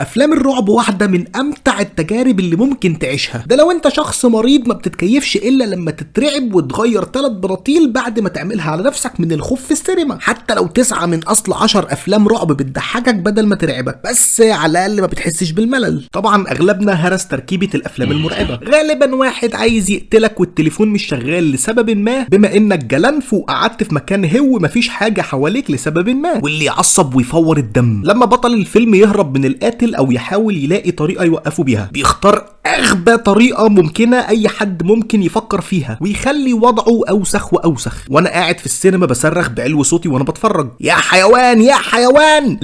افلام الرعب واحده من امتع التجارب اللي ممكن تعيشها، ده لو انت شخص مريض ما بتتكيفش الا لما تترعب وتغير 3 بناطيل بعد ما تعملها على نفسك من الخوف في السينما، حتى لو 9 من اصل 10 افلام رعب بتضحكك بدل ما ترعبك، بس على الاقل ما بتحسش بالملل. طبعا اغلبنا هرس تركيبه الافلام المرعبه، غالبا واحد عايز يقتلك والتليفون مش شغال لسبب ما، بما انك جلنف وقعدت في مكان مفيش حاجه حواليك لسبب ما، واللي يعصب ويفور الدم لما بطل الفيلم يهرب من القاتل او يحاول يلاقي طريقه يوقفه بيها، بيختار اغبى طريقه ممكنه اي حد ممكن يفكر فيها ويخلي وضعه اوسخ واوسخ. وانا قاعد في السينما بصرخ بعلو صوتي وانا بتفرج: يا حيوان يا حيوان،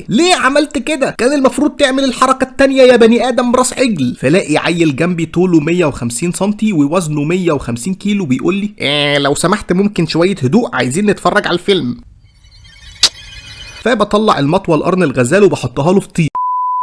ليه عملت كده؟ كان المفروض تعمل الحركه التانيه يا بني ادم راس عجل. فلاقي عيل جنبي طوله 150 سم ووزنه 150 كيلو بيقول لي: لو سمحت ممكن شويه هدوء، عايزين نتفرج على الفيلم. فبطلع المطوه لقرن الغزال وبحطها له في طين.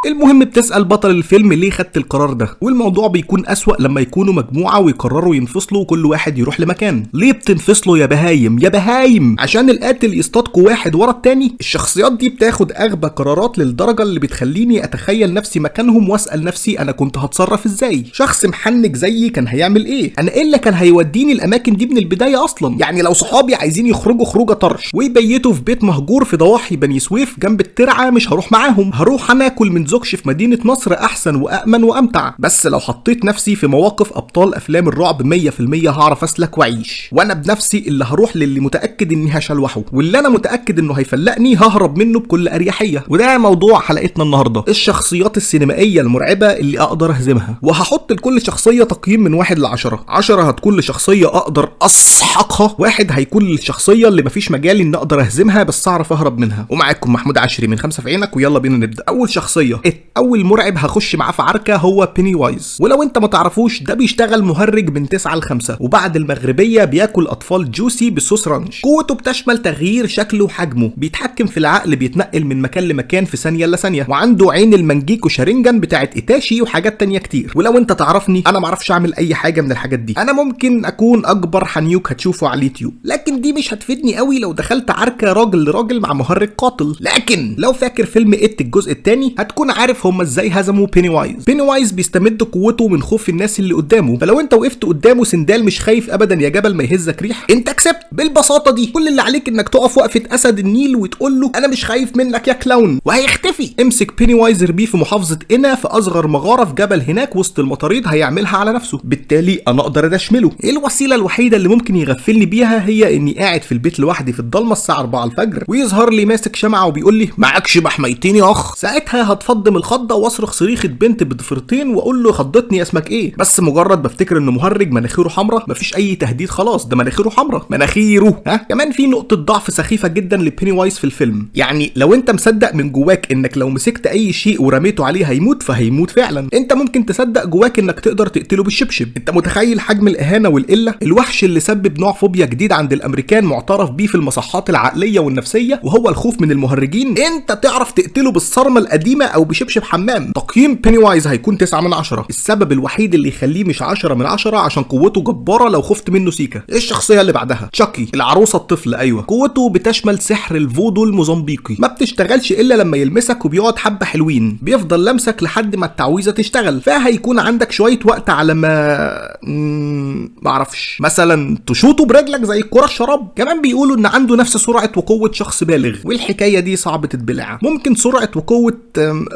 المهم بتسأل بطل الفيلم ليه خدت القرار ده، والموضوع بيكون أسوأ لما يكونوا مجموعة ويقرروا ينفصلوا وكل واحد يروح لمكان. ليه بتنفصلوا يا بهايم يا بهايم؟ عشان القاتل يصطادكوا واحد ورا التاني؟ الشخصيات دي بتاخد أغبى قرارات للدرجة اللي بتخليني أتخيل نفسي مكانهم وأسأل نفسي أنا كنت هتصرف إزاي؟ شخص محنك زيي كان هيعمل إيه؟ أنا إيه اللي كان هيوديني الأماكن دي من البداية أصلا؟ يعني لو صحابي عايزين يخرجوا خروجة طرش ويبيتوا في بيت مهجور في ضواحي بني سويف جنب الترعة، مش هروح معاهم، هروح أنا آكل من زوكش في مدينة نصر أحسن وأأمن وأمتع. بس لو حطيت نفسي في مواقف أبطال أفلام الرعب 100% هعرف أسلك وأعيش، وأنا بنفسي اللي هروح للي متأكد إني هشلوحه، واللي أنا متأكد إنه هيفلقني ههرب منه بكل أريحية. وده موضوع حلقتنا النهاردة: الشخصيات السينمائية المرعبة اللي أقدر أهزمها. وهحط لكل شخصية تقييم من 1 ل10. 10 هتكون لشخصية أقدر أسحقها، 1 هيكون للشخصية اللي مفيش مجال إن أقدر أهزمها بس أعرف أهرب منها. ومعاكم محمود عشري من 5 في عينك، ويلا بينا نبدأ. أول شخصية، اول مرعب هخش معاه في عركه هو بيني وايز. ولو انت ما تعرفوش، ده بيشتغل مهرج من 9 ل5، وبعد المغربيه بياكل اطفال جوسي بالصوص رانش. قوته بتشمل تغيير شكله وحجمه، بيتحكم في العقل، بيتنقل من مكان لمكان في ثانيه الا ثانيه، وعنده عين المنجيكو شارينجان بتاعت ايتاشي وحاجات تانية كتير. ولو انت تعرفني، انا ما اعرفش اعمل اي حاجه من الحاجات دي. انا ممكن اكون اكبر حنيوك هتشوفه على اليوتيوب، لكن دي مش هتفيدني قوي لو دخلت عركه راجل لراجل مع مهرج قاتل. لكن لو فاكر فيلم إت الجزء الثاني، هتكون عارف هم ازاي هزموا بيني وايز بيستمد قوته من خوف الناس اللي قدامه. فلو انت وقفت قدامه سندال مش خايف ابدا يا جبل ما يهزك ريح، انت كسبت بالبساطه دي. كل اللي عليك انك تقف وقفه اسد النيل وتقول له: انا مش خايف منك يا كلاون، وهيختفي. امسك بيني وايز ارميه في محافظه قنا في اصغر مغاره في جبل هناك وسط المطاريد، هيعملها على نفسه. بالتالي انا اقدر ادشمله. الوسيله الوحيده اللي ممكن يغفلني بيها هي اني قاعد في البيت لوحدي في الضلمه الساعه 4 الفجر، ويظهر لي ماسك شمعه وبيقول لي: معكش محميتين يا اخ. ساعتها هتفضم الخضه واصرخ صريخه بنت بضفرتين واقول له: خضتني، اسمك ايه؟ بس مجرد بفتكر انه مهرج مناخيره حمراء، مفيش اي تهديد، خلاص ده مناخيره حمراء، مناخيره. كمان في نقطه ضعف سخيفه جدا لبيني وايز في الفيلم. يعني لو انت مصدق من جواك انك لو مسكت اي شيء ورميته عليه هيموت، فهيموت فعلا. انت ممكن تصدق جواك انك تقدر تقتله بالشبشب. انت متخيل حجم الاهانه والقله؟ الوحش اللي سبب نوع فوبيا جديد عند الامريكان معترف بيه في المصحات العقليه والنفسيه، وهو الخوف من المهرجين، انت تعرف تقتله بالصرمه القديمه او بشبشب حمام. تقييم بيني وايز هيكون 9 من 10. السبب الوحيد اللي يخليه مش 10 من 10 عشان قوته جباره لو خفت منه سيكا. الشخصيه اللي بعدها، تشاكي، العروسه الطفل. ايوه، قوته بتشمل سحر الفودو الموزمبيقي، ما بتشتغلش الا لما يلمسك وبيقعد حبه حلوين، بيفضل لمسك لحد ما التعويذه تشتغل. فهيكون عندك شويه وقت على ما معرفش، مثلا تشوطه برجلك زي الكره الشراب. كمان بيقولوا ان عنده نفس سرعه وقوه شخص بالغ، والحكايه دي صعب تتبلع. ممكن سرعه وقوه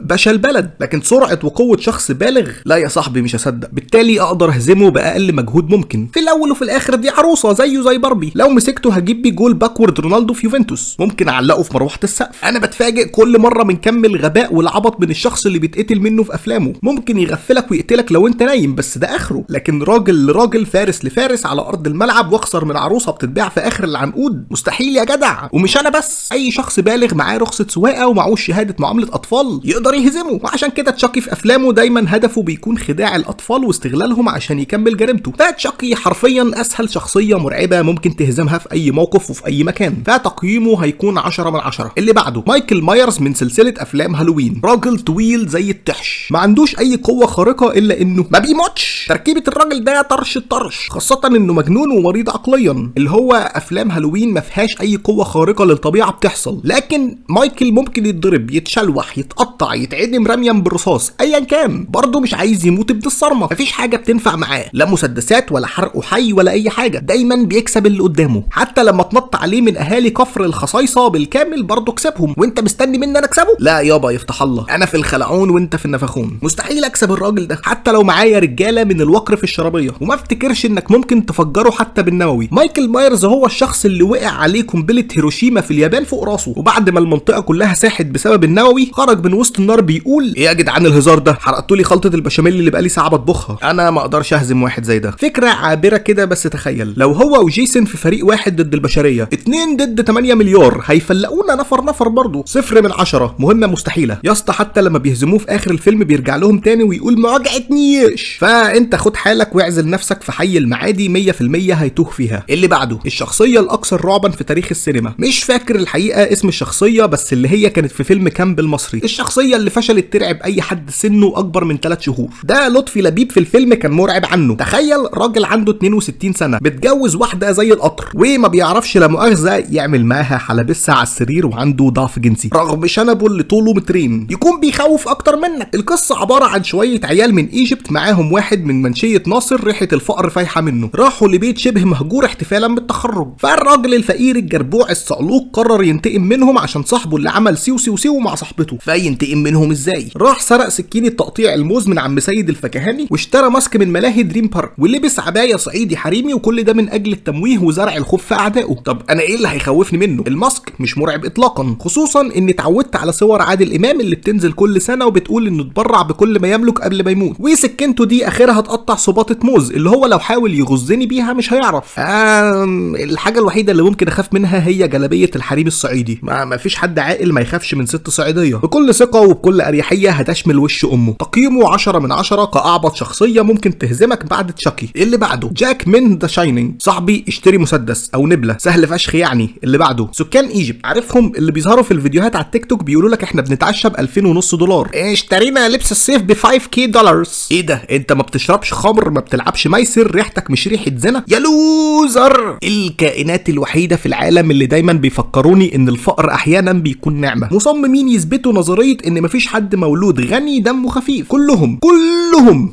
باشا البلد، لكن سرعه وقوه شخص بالغ لا يا صاحبي، مش هصدق. بالتالي اقدر اهزمه باقل مجهود ممكن. في الاول وفي الاخر دي عروسه زيه زي باربي، لو مسكته هجيب بيه جول باكورد رونالدو في يوفنتوس، ممكن اعلقه في مروحه السقف. انا بتفاجئ كل مره من كم الغباء والعبط من الشخص اللي بيتقتل منه في افلامه. ممكن يغفلك ويقتلك لو انت نايم، بس ده اخره. لكن راجل لراجل، فارس لفارس على ارض الملعب، واخسر من عروسه بتتباع في اخر العنقود، مستحيل يا جدع. ومش انا بس، اي شخص بالغ معاه رخصه سواقه ومعهوش شهاده معامله اطفال يقدر يهزمه. وعشان كده تشاكي في افلامه دايما هدفه بيكون خداع الاطفال واستغلالهم عشان يكمل جريمته. فتشاكي حرفيا اسهل شخصيه مرعبه ممكن تهزمها في اي موقف وفي اي مكان، فتقييمه هيكون 10 من 10. اللي بعده، مايكل مايرز من سلسله افلام هالوين. راجل طويل زي التحش، ما عندوش اي قوه خارقه الا انه ما بيموتش. تركيبه الراجل ده طرش الطرش، خاصه انه مجنون ومريض عقليا. اللي هو افلام هالوين ما فيهاش اي قوه خارقه للطبيعه بتحصل، لكن مايكل ممكن يتضرب، يتشلوح، يتقطع، يتعدم رميا بالرصاص ايا كان، برضه مش عايز يموت ابن الصرمه. مفيش حاجه بتنفع معاه، لا مسدسات ولا حرق حي ولا اي حاجه، دايما بيكسب اللي قدامه. حتى لما تنط عليه من اهالي كفر الخصايصه بالكامل برضه كسبهم، وانت مستني مني انا اكسبه؟ لا يابا يفتح الله، انا في الخلعون وانت في النفخون، مستحيل اكسب الراجل ده حتى لو معايا رجاله من الوقر في الشرابيه. وما افتكرش انك ممكن تفجره حتى بالنووي. مايكل مايرز هو الشخص اللي وقع عليه قنبله هيروشيما في اليابان فوق راسه، وبعد ما المنطقه كلها ساحت بسبب النووي خرج من وسط النار بيقول: ايه يا جدعان الهزار ده؟ حرقتوا لي خلطه البشاميل اللي بقالي ساعه بطبخها، انا ما اقدرش اهزم واحد زي ده. فكره عابره كده، بس تخيل لو هو وجيسون في فريق واحد ضد البشريه، 2 ضد 8 مليار، هيفلقونا نفر نفر برضه. 0 من 10، مهمه مستحيله يا اسطى. حتى لما بيهزموه في اخر الفيلم بيرجع لهم تاني ويقول ما وجعتنيش. فانت خد حالك واعزل نفسك في حي المعادي، 100% هيتوه فيها. اللي بعده الشخصيه الاكثر رعبا في تاريخ السينما. مش فاكر الحقيقه اسم الشخصيه، بس اللي هي كانت في فيلم كامب المصري، الشخصيه اللي فشلت ترعب اي حد سنه اكبر من 3 شهور. ده لطفي لبيب في الفيلم كان مرعب عنه. تخيل راجل عنده 62 سنه بتجوز واحده زي القطر، وما بيعرفش لا مؤاخذه يعمل معاها حلبسه على السرير، وعنده ضعف جنسي رغم شنبه اللي طوله مترين، يكون بيخوف اكتر منك. القصه عباره عن شويه عيال من ايجيبت معاهم واحد من منشيه ناصر ريحه الفقر فايحه منه، راحوا لبيت شبه مهجور احتفالا بالتخرج. فالراجل الفقير الجربوع الصعلوك قرر ينتقم منهم عشان صاحبه اللي عمل سيو سيو سيو مع صاحبته. فينتقم منهم ازاي؟ راح سرق سكينه تقطيع الموز من عم سيد الفكهاني، واشترى ماسك من ملاهي دريم بارك، ولبس عبايه صعيدي حريمي، وكل ده من اجل التمويه وزرع الخوف في اعدائه. طب انا ايه اللي هيخوفني منه؟ الماسك مش مرعب اطلاقا، خصوصا اني اتعودت على صور عادل امام اللي بتنزل كل سنه وبتقول انه اتبرع بكل ما يملك قبل ما يموت، وسكنته دي اخرها تقطع صباطه موز اللي هو لو حاول يغزني بيها مش هيعرف. الحاجه الوحيده اللي ممكن اخاف منها هي جلابيه الحريم الصعيدي. ما فيش حد عاقل ما يخافش من ست صعيديه. بكل ثقه وبكل اريحيه هتشمل وش امه. تقييمه 10 من 10 كاعبط شخصيه ممكن تهزمك بعد تشاكي. اللي بعده جاك من ذا شاينينج. صاحبي اشتري مسدس او نبله، سهل فشخ يعني. اللي بعده سكان ايجيبت، عارفهم اللي بيظهروا في الفيديوهات على التيك توك بيقولوا لك احنا بنتعشى ب 2500 دولار، اشترينا لبس الصيف ب 5K دولار. ايه ده؟ انت ما بتشربش خمر، ما بتلعبش ميسر، ريحتك مش ريحه زنا يا لوزر. الكائنات الوحيده في العالم اللي دايما بيفكروني ان الفقر احيانا بيكون نعمه. مصممين يثبتوا نظريه ان مفيش حد مولود غني دمه خفيف، كلهم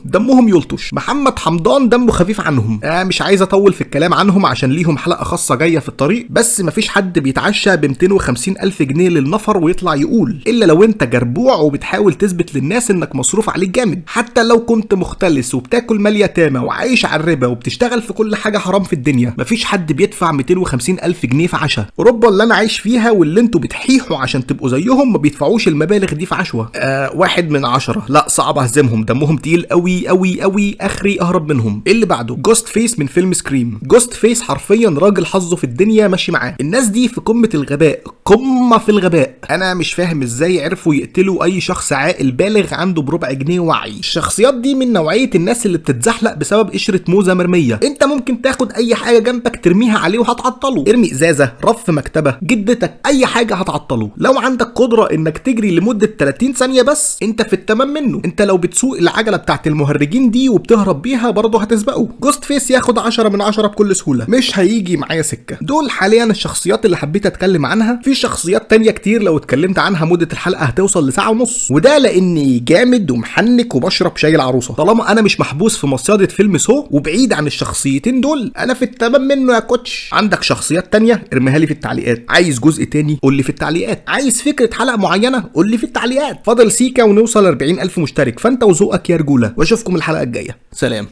دمهم يلطش. محمد حمدان دمه خفيف عنهم. مش عايز اطول في الكلام عنهم عشان ليهم حلقه خاصه جايه في الطريق، بس مفيش حد بيتعشى ب 250 الف جنيه للنفر ويطلع يقول، الا لو انت جربوع وبتحاول تثبت للناس انك مصروف عليك جامد. حتى لو كنت مختلس وبتاكل مال يتامى وعايش على الربا وبتشتغل في كل حاجه حرام في الدنيا، مفيش حد بيدفع 250 الف جنيه في عشاء. اوروبا اللي انا عايش فيها واللي انتوا بتحيحوا عشان تبقوا زيهم ما بيدفعوش المبالغ دي في عشوه. 1 من 10. لا صعب اهزمهم، دمهم تقيل قوي قوي قوي، اخري اهرب منهم. اللي بعده جوست فيس من فيلم سكريم. جوست فيس حرفيا راجل حظه في الدنيا ماشي معاه. الناس دي في قمه الغباء، قمه في الغباء. انا مش فاهم ازاي عرفوا يقتلوا اي شخص عاقل بالغ عنده بربع جنيه وعي. الشخصيات دي من نوعيه الناس اللي بتتزحلق بسبب قشره موزه مرميه. انت ممكن تاخد اي حاجه جنبك ترميها عليه وهتعطله. ارمي ازازه، رف مكتبه، جدتك، اي حاجه هتعطله. لو عندك قدره انك تجري لمده 30 ثانيه بس انت في التمام منه. انت لو بتسوق العجله بتاعت المهرجين دي وبتهرب بيها برضه هتسبقه. جوست فيس ياخد 10 من 10 بكل سهوله، مش هيجي معايا سكه. دول حاليا الشخصيات اللي حبيت اتكلم عنها. في شخصيات تانية كتير لو اتكلمت عنها مده الحلقه هتوصل لساعه ونص، وده لاني جامد ومحنك وبشرب شاي العروسه. طالما انا مش محبوس في مصيده فيلم سو وبعيد عن الشخصيتين دول، انا في التمام منه يا كوتش. عندك شخصيات تانية ارميها لي في التعليقات. عايز جزء تاني قول لي في التعليقات. عايز فكره حلقه معينه قول لي في التعليقات. فاضل سيكا ونوصل 40,000 مشترك، فانت وذوقك يا رجوله. واشوفكم الحلقه الجايه. سلام.